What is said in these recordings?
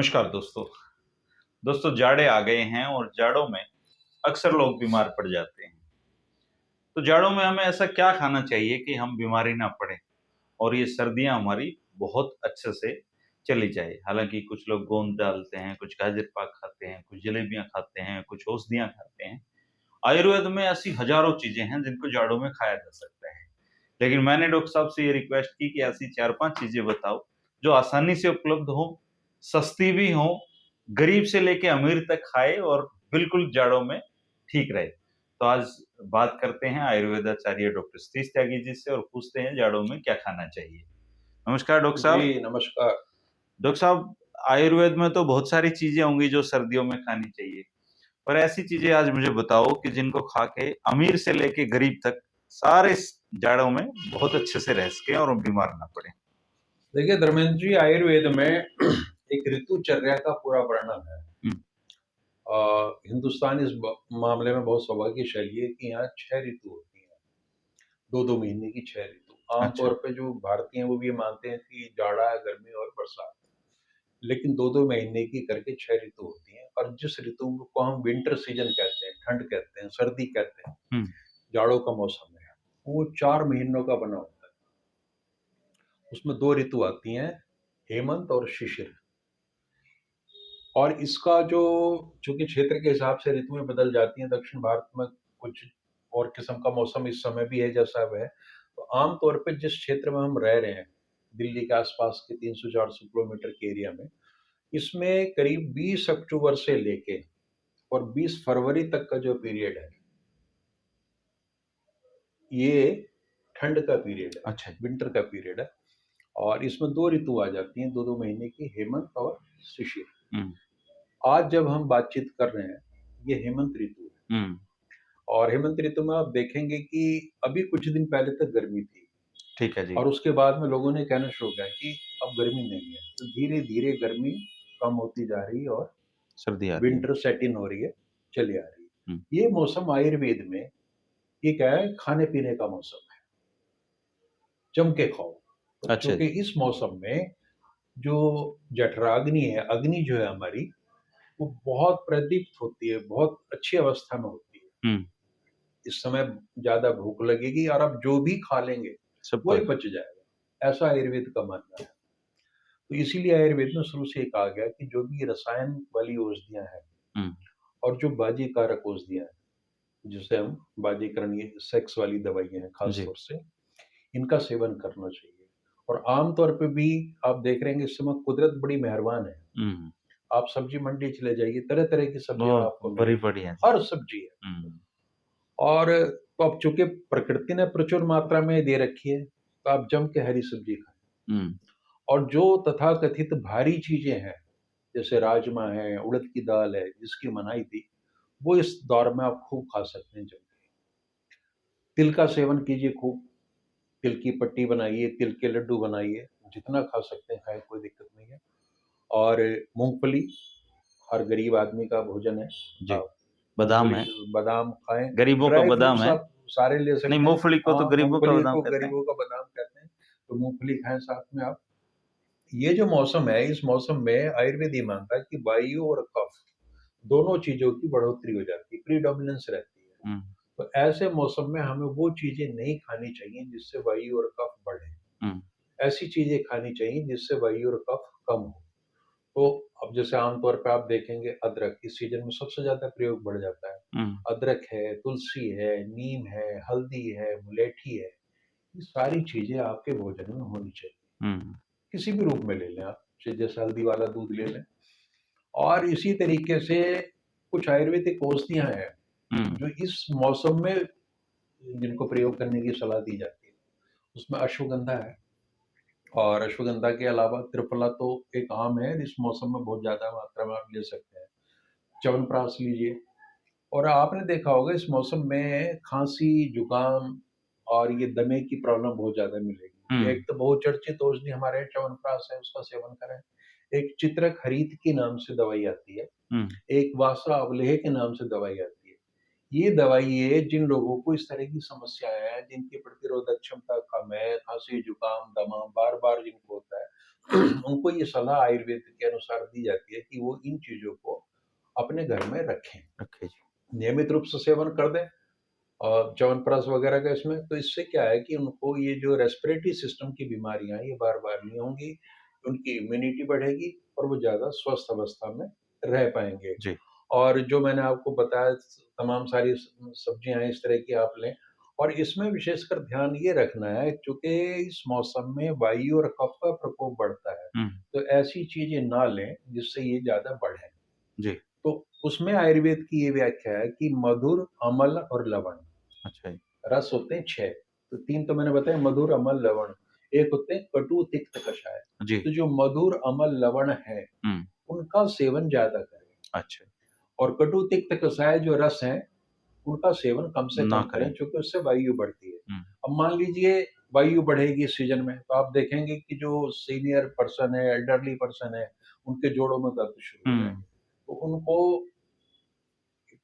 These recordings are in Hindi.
नमस्कार दोस्तों। दोस्तों जाड़े आ गए हैं और जाड़ों में अक्सर लोग बीमार पड़ जाते हैं। तो जाड़ों में हमें ऐसा क्या खाना चाहिए कि हम बीमारी ना पड़े और ये सर्दियाँ हमारी बहुत अच्छे से चली जाए। हालाँकि कुछ लोग गोंद डालते हैं, कुछ गाजर पाक खाते हैं, कुछ जलेबियाँ खाते हैं, कुछ औषधियाँ खाते हैं। आयुर्वेद में ऐसी हज़ारों चीज़ें हैं जिनको जाड़ों में खाया जा सकता है। लेकिन मैंने डॉक्टर साहब से ये रिक्वेस्ट की कि ऐसी 4-5 चीज़ें बताओ जो आसानी से उपलब्ध हो, सस्ती भी हो, गरीब से लेके अमीर तक खाए और बिल्कुल जाड़ों में ठीक रहे। तो आज बात करते हैं आयुर्वेदाचार्य डॉक्टर सतीश त्यागी जी से और पूछते हैं जाड़ों में क्या खाना चाहिए। नमस्कार डॉक्टर साहब। जी, नमस्कार। डॉक्टर साहब, आयुर्वेद में तो बहुत सारी चीज़ें होंगी जो सर्दियों में खानी चाहिए, पर ऐसी चीज़ें आज मुझे बताओ कि जिनको खा के अमीर से लेके गरीब तक सारे स जाड़ों में बहुत अच्छे से रह सकें और वो बीमार ना पड़ें। देखिए धर्मेंद्र जी, आयुर्वेद में एक ऋतुचर्या का पूरा वर्णन है। हुँ, हिंदुस्तान इस मामले में बहुत सौभाग्यशाली है कि यहाँ 6 ऋतु होती हैं, 2-2 महीने की 6 ऋतु। अच्छा, आमतौर पे जो भारतीय हैं वो भी ये मानते हैं कि जाड़ा, गर्मी और बरसात, लेकिन 2-2 महीने की करके 6 ऋतु होती हैं और जिस ऋतु को हम विंटर सीजन कहते हैं, ठंड कहते हैं, सर्दी कहते हैं, हुँ, जाड़ों का मौसम है, वो 4 महीनों का बना होता है। उसमें 2 ऋतु आती हैं, हेमंत और शिशिर। और इसका जो चूँकि क्षेत्र के हिसाब से ऋतुएँ बदल जाती हैं, दक्षिण भारत में कुछ और किस्म का मौसम इस समय भी है जैसा अब है। तो आम तौर पे जिस क्षेत्र में हम रह रहे हैं, दिल्ली के आस-पास के 300-400 किलोमीटर के एरिया में, इसमें करीब 20 अक्टूबर से लेके और 20 फरवरी तक का जो पीरियड है, ये ठंड का पीरियड है, अच्छा जी। विंटर का पीरियड है और इसमें 2 ऋतु आ जाती हैं, 2-2 महीने की, हेमंत और शिशिर। हुँ, आज जब हम बातचीत कर रहे हैं, ये हेमंत ऋतु है। हुँ, और हेमंत ऋतु में आप देखेंगे कि अभी कुछ दिन पहले तक गर्मी थी ठीक है जी। और उसके बाद में लोगों ने कहना शुरू किया कि अब गर्मी नहीं है। तो धीरे-धीरे गर्मी कम होती जा रही है और सर्दी आ रही है। विंटर सेट इन हो रही है, चली आ रही है। हुँ, ये मौसम आयुर्वेद में ये क्या है, खाने-पीने का मौसम है, जम के खाओ। तो अच्छा क्योंकि जी। इस मौसम में जो जठराग्नि है, अग्नि जो है हमारी, वो बहुत प्रदीप्त होती है, बहुत अच्छी अवस्था में होती है। हुँ, इस समय ज़्यादा भूख लगेगी और आप जो भी खा लेंगे, सब वही कुछ। पच जाएगा, ऐसा आयुर्वेद का मानना है। तो इसीलिए आयुर्वेद में शुरू से ये कहा गया कि जो भी रसायन वाली औषधियाँ हैं हुँ, और जो बाजीकारक औषधियाँ हैं, जिसे हम बाजीकरण ये सेक्स वाली दवाइयाँ हैं खास जी। तौर से, इनका सेवन करना चाहिए। और आम तौर पे भी आप देख रहे हैं कि इस समय कुदरत बड़ी मेहरबान है। हुँ, आप सब्जी मंडी चले जाइए, तरह-तरह की सब्जियाँ बहुत आपको बड़ी मिलेंगी, बढ़िया जी। हर सब्जी है। हुँ, और तो अब चूँकि प्रकृति ने प्रचुर मात्रा में दे रखी है, तो आप जम के हरी सब्ज़ी खाएँ। हुँ, और जो तथाकथित भारी चीज़ें हैं, जैसे राजमा है, उड़द की दाल है, जिसकी मनाही थी, वो इस दौर में आप खूब खा सकते हैं जम के। तिल का सेवन कीजिए खूब, तिल की पट्टी बनाइए, तिल के लड्डू बनाइए, जितना खा सकते हैं खाएँ, कोई दिक्कत नहीं है। और मूँगफली हर गरीब आदमी का भोजन है। जी। आप बादाम मूँगफली है, बादाम खाएँ, गरीबों का ड्राई बादाम फ्रूट्स है। आप सारे ले नहीं, सकते हैं। मूँगफली को तो हाँ, गरीबों का मूँगफली बादाम को कहते हैं। गरीबों का बादाम कहते हैं, तो मूँगफली खाएँ साथ में आप। ये जो मौसम है, इस मौसम में आयुर्वेद ये मानता है कि वायु और कफ दोनों चीज़ों की बढ़ोतरी हो जाती है, प्रीडोमिनेंस रहती है। हुँ, तो ऐसे मौसम में हमें वो चीज़ें नहीं खानी चाहिए जिससे वायु और कफ बढ़े। हुँ, ऐसी चीज़ें खानी चाहिए जिससे वायु और कफ कम हो। तो अब जैसे आम तौर पे आप देखेंगे अदरक इस सीज़न में सबसे ज़्यादा प्रयोग बढ़ जाता है। हुँ, अदरक है, तुलसी है, नीम है, हल्दी है, मुलेठी है, ये सारी चीज़ें आपके भोजन में होनी चाहिए। हुँ, किसी भी रूप में ले लें आप, जैसे हल्दी वाला दूध ले लें। और इसी तरीके से कुछ आयुर्वेदिक औषधियाँ हैं, हुँ, जो इस मौसम में जिनको प्रयोग करने की सलाह दी जाती है। उसमें अश्वगंधा है और अश्वगंधा के अलावा त्रिफला तो एक आम है, इस मौसम में बहुत ज़्यादा मात्रा में आप ले सकते हैं। च्यवनप्राश लीजिए और आपने देखा होगा इस मौसम में खाँसी, जुकाम और ये दमे की प्रॉब्लम बहुत ज़्यादा मिलेगी। हुँ, एक तो बहुचर्चित औषधि हमारे यहाँ च्यवनप्राश है, उसका सेवन करें। एक चित्रक हरित के नाम से दवाई आती है। हुँ, एक वासा अवलेह के नाम से दवाई आती है। ये दवाई है जिन लोगों को इस तरह की समस्या है, जिनकी प्रतिरोधक क्षमता कम है, खाँसी, जुकाम, दमा बार-बार जिनको होता है, उनको ये सलाह आयुर्वेद के अनुसार दी जाती है कि वो इन चीज़ों को अपने घर में रखें। रखे जी। नियमित रूप से सेवन कर दें और च्यवनप्राश वगैरह का इसमें, तो इससे क्या है कि उनको ये जो रेस्पिरेटरी सिस्टम की बीमारियाँ हैं, ये बार-बार नहीं होंगी, उनकी इम्यूनिटी बढ़ेगी और वो ज़्यादा स्वस्थ अवस्था में रह पाएँगे। जी। और जो मैंने आपको बताया तमाम सारी सब्जियाँ इस तरह की आप लें और इसमें विशेषकर ध्यान ये रखना है चूँकि इस मौसम में वायु और कफ का प्रकोप बढ़ता है, हुँ, तो ऐसी चीज़ें ना लें जिससे ये ज़्यादा बढ़े। जी। तो उसमें आयुर्वेद की ये व्याख्या है कि मधुर, अमल और लवण, अच्छा जी। रस होते हैं 6, तो 3 तो मैंने बताया मधुर, अमल, लवण, एक होते हैं कटु, तिक्त, कषाय। जी। तो जो मधुर, अमल, लवण है, हुँ, उनका सेवन ज़्यादा करें अच्छा, और कटु, तिक्त, कषाय जो रस हैं, उनका सेवन कम से ना कम करें करें। क्योंकि उससे वायु बढ़ती है। हुँ, अब मान लीजिए वायु बढ़ेगी इस सीज़न में, तो आप देखेंगे कि जो सीनियर पर्सन है, एल्डरली पर्सन है, उनके जोड़ों में दर्द शुरू हो हुँ, जाएँगे। तो उनको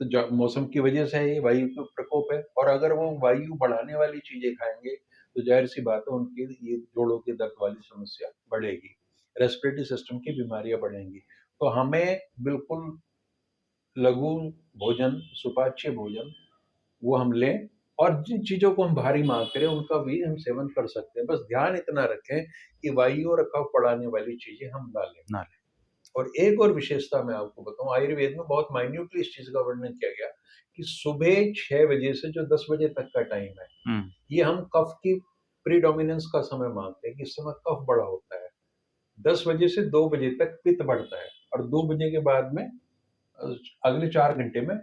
तो मौसम की वजह से ये वायु का प्रकोप है और अगर वो वायु बढ़ाने वाली चीज़ें खाएँगे, तो ज़ाहिर-सी बात है उनकी ये जोड़ों के दर्द वाली समस्या बढ़ेगी। रेस्पिरेटरी सिस्टम की बीमारियाँ बढ़ेंगी। तो हमें बिल्कुल लघु भोजन, सुपाच्य भोजन वो हम लें और जिन चीज़ों को हम भारी मानते हैं, उनका भी हम सेवन कर सकते हैं। बस ध्यान इतना रखें कि वायु और कफ बढ़ाने वाली चीज़ें हम ना लें। ना लें। और एक और विशेषता मैं आपको बताऊँ, आयुर्वेद में बहुत माइन्यूटली इस चीज़ का वर्णन किया गया कि सुबह 6 बजे से जो 10 बजे तक का टाइम है, हुँ, ये हम कफ की प्रीडोमिनेंस का समय मानते हैं कि इस समय कफ बड़ा होता है। 10 बजे से 2 बजे तक पित्त बढ़ता है और 2 बजे के बाद में अ, अगले 4 घंटे में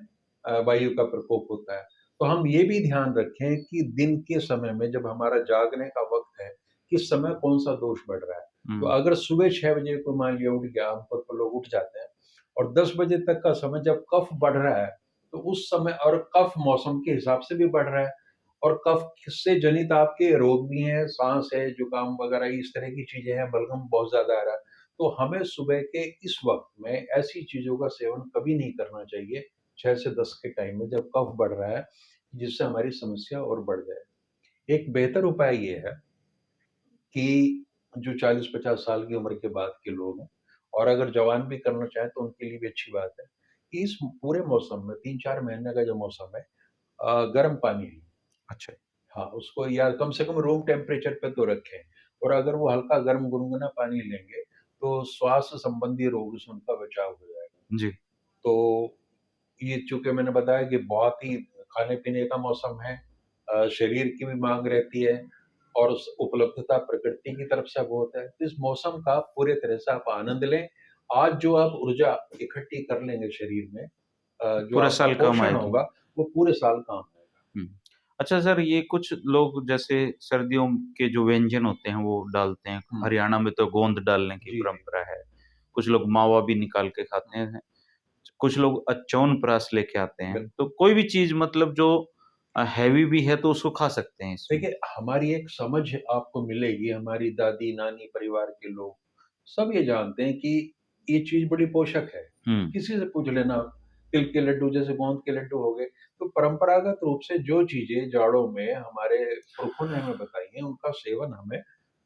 वायु का प्रकोप होता है। तो हम ये भी ध्यान रखें कि दिन के समय में जब हमारा जागने का वक़्त है, किस समय कौन-सा दोष बढ़ रहा है। तो हुँ, अगर सुबह 6 बजे को मान लिया उठ गया, आम तौर पर लोग उठ जाते हैं और 10 बजे तक का समय जब कफ बढ़ रहा है, तो उस समय और कफ मौसम के हिसाब से भी बढ़ रहा है और कफ से जनित आपके रोग भी हैं, साँस है, जुकाम वगैरह इस तरह की चीज़ें हैं, बलगम बहुत ज़्यादा आ रहा है। तो हमें सुबह के इस वक़्त में ऐसी चीज़ों का सेवन कभी नहीं करना चाहिए, 6 से 10 के टाइम में जब कफ बढ़ रहा है, जिससे हमारी समस्या और बढ़ जाए। एक बेहतर उपाय ये है कि जो 40-50 साल की उम्र के बाद के लोग हैं और अगर जवान भी करना चाहें तो उनके लिए भी अच्छी बात है, कि इस पूरे मौसम में 3-4 महीने का जो मौसम है गर्म पानी लें। अच्छा, हाँ, उसको या कम से कम रूम टेम्परेचर पे तो रखें और अगर वो हल्का गर्म गुनगुना पानी लेंगे, तो श्वास संबंधी रोगों से उनका बचाव हो जाएगा। जी। तो ये चूँकि मैंने बताया कि बहुत ही खाने-पीने का मौसम है, शरीर की भी माँग रहती है और उस उपलब्धता प्रकृति की तरफ से बहुत है। तो इस मौसम का पूरे तरह से आप आनंद लें। आज जो आप ऊर्जा इकट्ठी कर लेंगे शरीर में, जो पूरा आपका साल काम पोषण आएगी। होगा, वो पूरे साल काम आएगा। हुँ। अच्छा सर, ये कुछ लोग जैसे सर्दियों के जो व्यंजन होते हैं वो डालते हैं। हुँ, हरियाणा में तो गोंद डालने की जी, जी। परंपरा है। कुछ लोग मावा भी निकाल के खाते हैं। कुछ लोग च्यवनप्राश लेके आते हैं। तो बिल्कुल। कोई भी चीज़ मतलब जो हेवी भी है तो उसको खा सकते हैं इसमें। देखिए, हमारी एक समझ आपको मिलेगी, हमारी दादी-नानी परिवार के लोग, सब ये जानते हैं कि ये चीज़ बड़ी पोषक है। हुँ, किसी से पूछ लेना, तिल के लड्डू जैसे गोंद के लड्डू हो गए, तो परंपरागत रूप से जो चीज़ें जाड़ों में हमारे पुरखों ने हमें बताई हैं, उनका सेवन हमें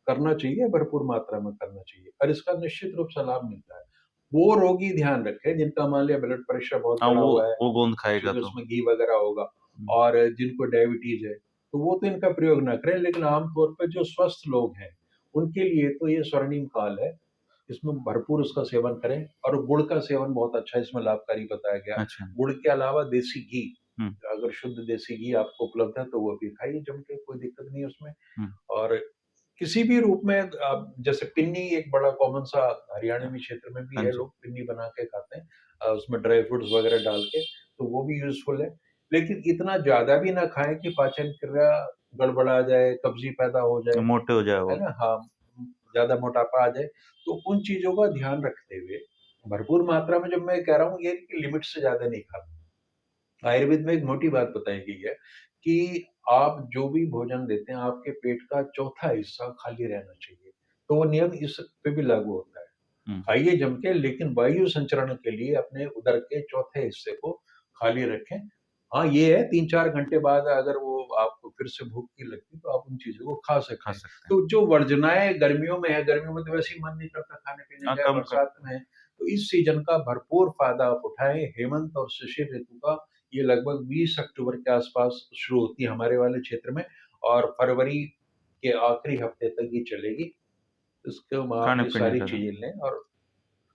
करना चाहिए, भरपूर मात्रा में करना चाहिए और इसका निश्चित रूप से लाभ मिलता है। वो रोगी ध्यान रखें जिनका मान लिया ब्लड प्रेशर बहुत हाँ, बढ़ा हुआ है, वो गोंद खाएगा चूँकि तो। उसमें घी वगैरह होगा हुँ, और जिनको डायबिटीज़ है, तो वो तो इनका प्रयोग ना करें, लेकिन आम तौर पे जो स्वस्थ लोग हैं, उनके लिए तो ये स्वर्णिम काल है। इसमें भरपूर उसका सेवन करें और गुड़ का सेवन बहुत अच्छा इसमें लाभकारी बताया गया। अच्छा। गुड़ के अलावा देसी घी, हुँ, अगर शुद्ध देसी घी आपको उपलब्ध है, तो वो भी खाइए जम के, कोई दिक्कत नहीं है उसमें। हुँ। और किसी भी रूप में आप जैसे पिन्नी एक बड़ा कॉमन सा हरियाणवी क्षेत्र में भी हाँ है, जी। लोग पिन्नी बना के खाते हैं, उसमें ड्राई फ्रूट्स वगैरह डाल के, तो वो भी यूज़फुल है। लेकिन इतना ज़्यादा भी ना खाएँ कि पाचन क्रिया गड़बड़ा जाए, कब्ज़ी पैदा हो जाए, मोटे हो जाए है वो। ना? हाँ, ज़्यादा मोटापा आ जाए, तो उन चीज़ों का ध्यान रखते हुए भरपूर मात्रा में, जब मैं कह रहा हूँ ये कि लिमिट से ज़्यादा नहीं खाना। आयुर्वेद में एक मोटी बात बताई गई है कि आप जो भी भोजन लेते हैं, आपके पेट का चौथा हिस्सा खाली रहना चाहिए। तो वो नियम इस पे भी लागू होता है। हुँ, खाइए जम के, लेकिन वायु संचरण के लिए अपने उदर के चौथे हिस्से को खाली रखें। हाँ, ये है 3-4 घंटे बाद अगर वो आपको फिर से भूख नहीं लगती तो आप उन चीज़ों को खा सकते खा हैं। सकते हैं। तो जो वर्जनाएँ गर्मियों में है, गर्मियों में तो वैसे ही मन नहीं करता खाने-पीने हाँ, का, कम कर बरसात में है, तो इस सीज़न का भरपूर फ़ायदा आप उठाएँ। हेमंत और शिशिर ऋतु का ये लगभग 20 अक्टूबर के आस-पास शुरू होती है हमारे वाले क्षेत्र में और फरवरी के आखिरी हफ्ते तक ये चलेगी। इसके आप ये खाने-पीने सारी का। चीज़ें लें और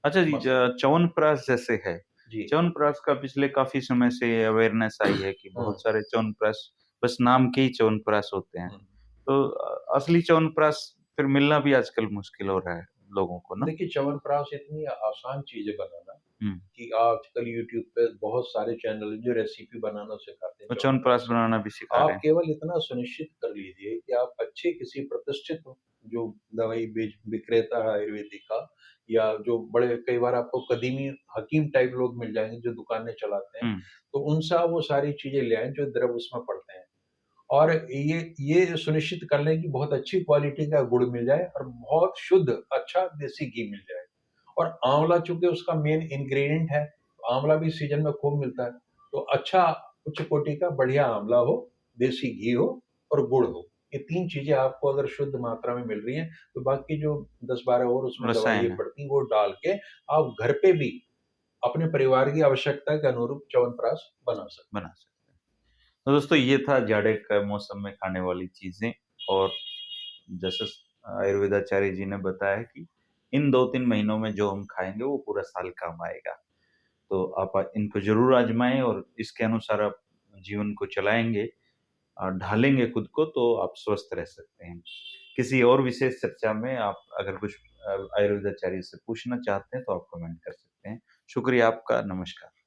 अच्छा जी, मस्त च्यवनप्राश जैसे है, जी। च्यवनप्राश का पिछले काफ़ी समय से अवेयरनेस आई है कि हुँ, बहुत सारे च्यवनप्राश बस नाम के ही च्यवनप्राश होते हैं। हुँ। तो असली च्यवनप्राश फिर मिलना भी आजकल मुश्किल हो रहा है लोगों को ना? देखिए च्यवनप्राश इतनी आसान चीज़ है बनाना हुँ, कि आजकल यूट्यूब पे बहुत सारे चैनल हैं जो रेसिपी बनाना सिखाते हैं तो च्यवनप्राश च्यवनप्राश की। बनाना भी सिखा रहे आप हैं। केवल इतना सुनिश्चित कर लीजिए कि आप अच्छे किसी प्रतिष्ठित जो दवाई विक्रेता है आयुर्वेदिक का या जो बड़े कई बार आपको कदीमी हकीम टाइप लोग मिल जाएँगे जो दुकानें चलाते हैं, हुँ, तो उनसे आप वो सारी चीज़ें ले आएँ जो द्रव उसमें पड़ते हैं। और ये सुनिश्चित कर लें कि बहुत अच्छी क्वालिटी का गुड़ मिल जाए और बहुत शुद्ध अच्छा देसी घी मिल जाए। और आँवला चूँकि उसका मेन इंग्रीडिएंट है, तो आँवला भी सीज़न में खूब मिलता है। तो अच्छा उच्च कोटि का बढ़िया आँवला हो, देसी घी हो और गुड़ हो। ये 3 चीज़ें आपको अगर शुद्ध मात्रा में मिल रही हैं, तो बाकी जो 10-12 और उसमें रसायन दवाइयाँ है, पड़ती हैं, वो डाल के आप घर पे भी अपने परिवार की आवश्यकता के अनुरूप च्यवनप्राश बना सकते बना सकते हैं। तो दोस्तों ये था जाड़े का मौसम में खाने वाली चीज़ें और जैसे आयुर्वेदाचार्य जी ने बताया कि इन 2-3 महीनों में जो हम खाएँगे वो पूरा साल काम आएगा। तो आप इनको ज़रूर आज़माएँ और इसके अनुसार आप जीवन को चलाएँगे ढालेंगे खुद को तो आप स्वस्थ रह सकते हैं। किसी और विशेष चर्चा में आप अगर कुछ आयुर्वेदाचार्य से पूछना चाहते हैं तो आप कमेंट कर सकते हैं। शुक्रिया आपका, नमस्कार।